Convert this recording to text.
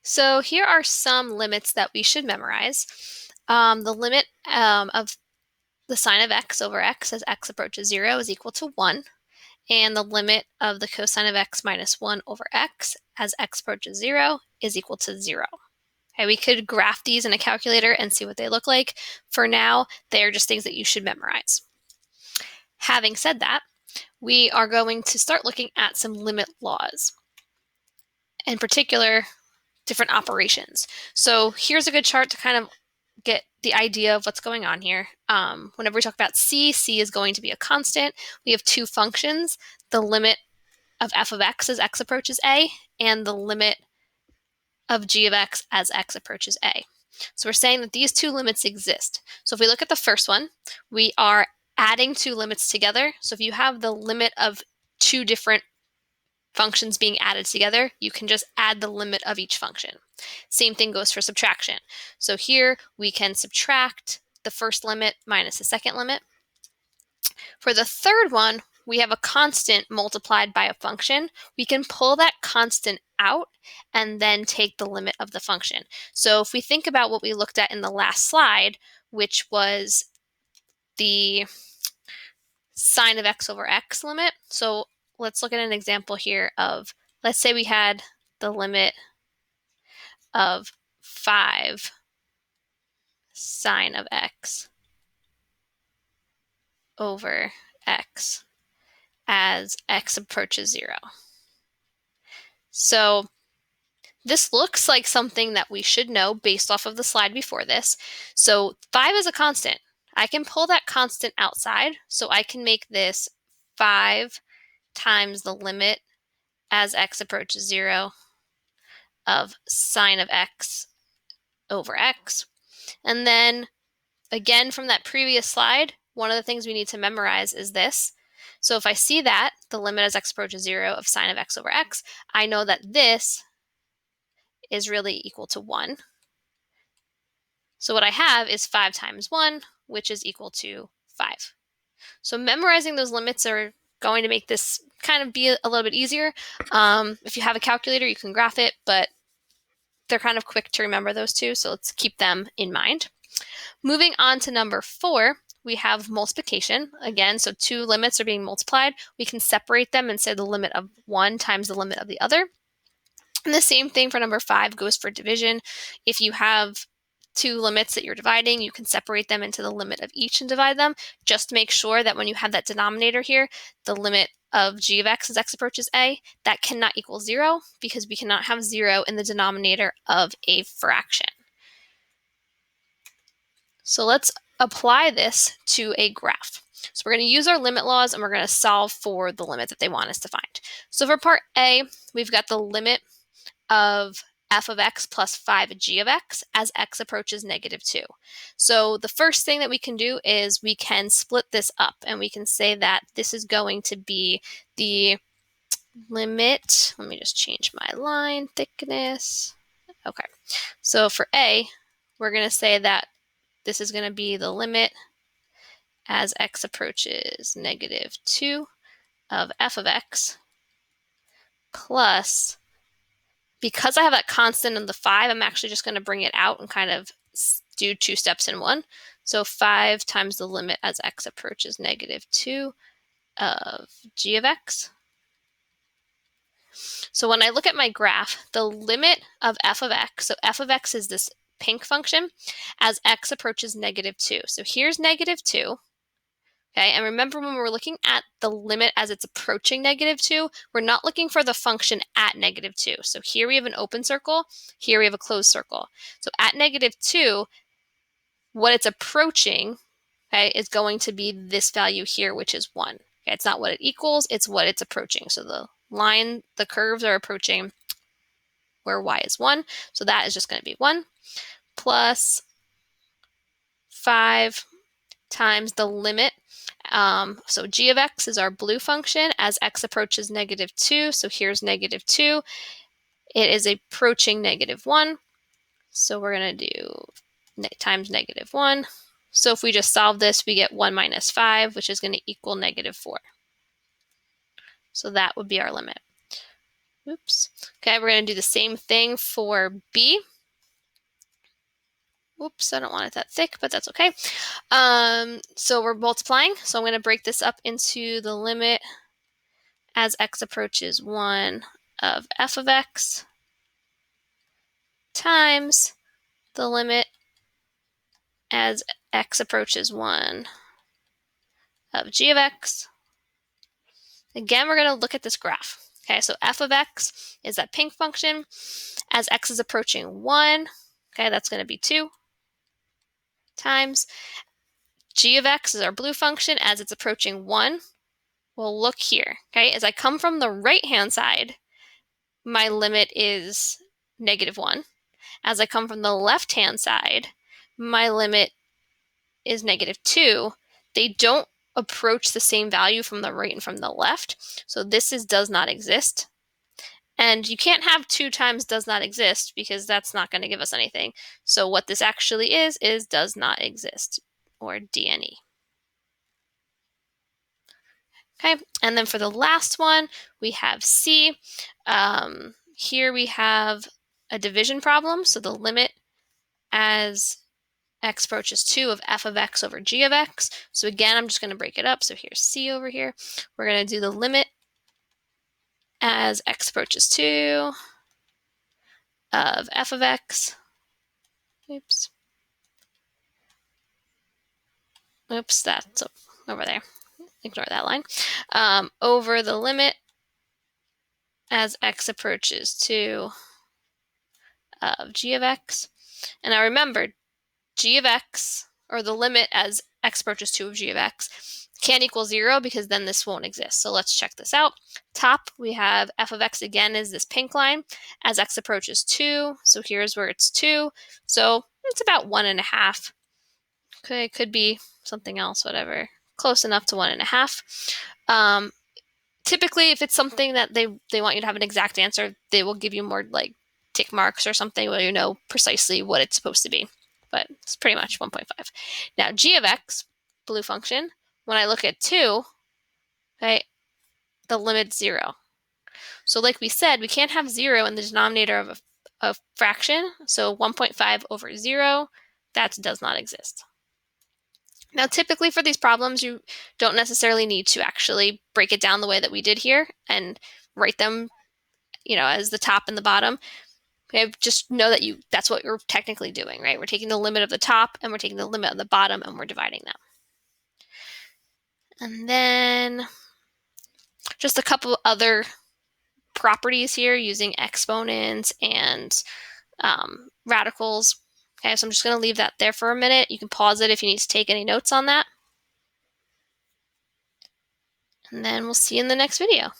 So here are some limits that we should memorize. The limit of the sine of x over x as x approaches 0 is equal to 1, and the limit of the cosine of x minus 1 over x as x approaches 0 is equal to 0. Okay, we could graph these in a calculator and see what they look like. For now, they are just things that you should memorize. Having said that, we are going to start looking at some limit laws. In particular, different operations. So here's a good chart to kind of get the idea of what's going on here. Whenever we talk about c is going to be a constant. We have two functions, the limit of f of x as x approaches a, and the limit of g of x as x approaches a. So we're saying that these two limits exist. So if we look at the first one, we are adding two limits together. So if you have the limit of two different functions being added together, you can just add the limit of each function. Same thing goes for subtraction. So here we can subtract the first limit minus the second limit. For the third one, we have a constant multiplied by a function. We can pull that constant out and then take the limit of the function. So if we think about what we looked at in the last slide, which was the sine of x over x limit. So let's look at an example here of, let's say we had the limit of 5 sine of x over x as x approaches 0. So this looks like something that we should know based off of the slide before this. So 5 is a constant. I can pull that constant outside, so I can make this 5 times the limit as x approaches 0 of sine of x over x. And then again from that previous slide, one of the things we need to memorize is this. So if I see that, the limit as x approaches 0 of sine of x over x, I know that this is really equal to 1. So what I have is 5 times 1, which is equal to 5. So memorizing those limits are going to make this kind of be a little bit easier. If you have a calculator, you can graph it, but they're kind of quick to remember those two, so let's keep them in mind. Moving on to number 4, we have multiplication. Again, so two limits are being multiplied. We can separate them and say the limit of one times the limit of the other. And the same thing for number 5 goes for division. If you have two limits that you're dividing, you can separate them into the limit of each and divide them. Just make sure that when you have that denominator here, the limit of g of x as x approaches a, that cannot equal 0 because we cannot have 0 in the denominator of a fraction. So let's apply this to a graph. So we're going to use our limit laws and we're going to solve for the limit that they want us to find. So for part A, we've got the limit of f of x plus 5g of x as x approaches negative 2. So the first thing that we can do is we can split this up and we can say that this is going to be the limit. Let me just change my line thickness. Okay, so for A, we're going to say that this is going to be the limit as x approaches negative 2 of f of x plus, because I have that constant in the 5, I'm actually just going to bring it out and kind of do two steps in one. So 5 times the limit as x approaches negative 2 of g of x. So when I look at my graph, the limit of f of x, so f of x is this pink function, as x approaches negative 2. So here's negative 2. Okay, and remember when we're looking at the limit as it's approaching negative 2, we're not looking for the function at negative 2. So here we have an open circle, here we have a closed circle. So at negative 2, what it's approaching, okay, is going to be this value here, which is 1. Okay, it's not what it equals, it's what it's approaching. So the curves are approaching where y is 1. So that is just going to be 1 plus 5 times the limit. So g of x is our blue function as x approaches negative 2. So here's negative 2. It is approaching negative 1. So we're going to do times negative 1. So if we just solve this, we get 1 minus 5, which is going to equal negative 4. So that would be our limit. Oops. Okay, we're going to do the same thing for b. Oops, I don't want it that thick, but that's okay. So we're multiplying. So I'm going to break this up into the limit as x approaches 1 of f of x times the limit as x approaches 1 of g of x. Again, we're going to look at this graph. Okay, so f of x is that pink function. As x is approaching 1, okay, that's going to be 2 times g of x is our blue function. As it's approaching 1, well, look here. Okay, as I come from the right-hand side, my limit is -1. As I come from the left-hand side, my limit is -2. They don't approach the same value from the right and from the left, so this does not exist. And you can't have 2 times does not exist because that's not going to give us anything. So what this actually is does not exist, or DNE. Okay, and then for the last one, we have C. Here we have a division problem. So the limit as x approaches 2 of f of x over g of x. So again, I'm just going to break it up. So here's C over here. We're going to do the limit as x approaches 2 of f of x. Oops. Oops, that's over there. Ignore that line. Over the limit as x approaches 2 of g of x. And now remember, g of x, or the limit as x approaches 2 of g of x, can't equal 0 because then this won't exist. So let's check this out. Top, we have f of x again is this pink line as x approaches 2. So here's where it's 2. So it's about 1.5. Okay, it could be something else, whatever. Close enough to 1.5. Typically, if it's something that they want you to have an exact answer, they will give you more like tick marks or something where you know precisely what it's supposed to be. But it's pretty much 1.5. Now, g of x, blue function, when I look at 2, okay, the limit's 0. So like we said, we can't have 0 in the denominator of a fraction. So 1.5 over 0, that does not exist. Now, typically for these problems, you don't necessarily need to actually break it down the way that we did here and write them, as the top and the bottom. Okay, just know that that's what you're technically doing, right? We're taking the limit of the top and we're taking the limit of the bottom and we're dividing them. And then just a couple other properties here using exponents and radicals. Okay, so I'm just going to leave that there for a minute. You can pause it if you need to take any notes on that. And then we'll see you in the next video.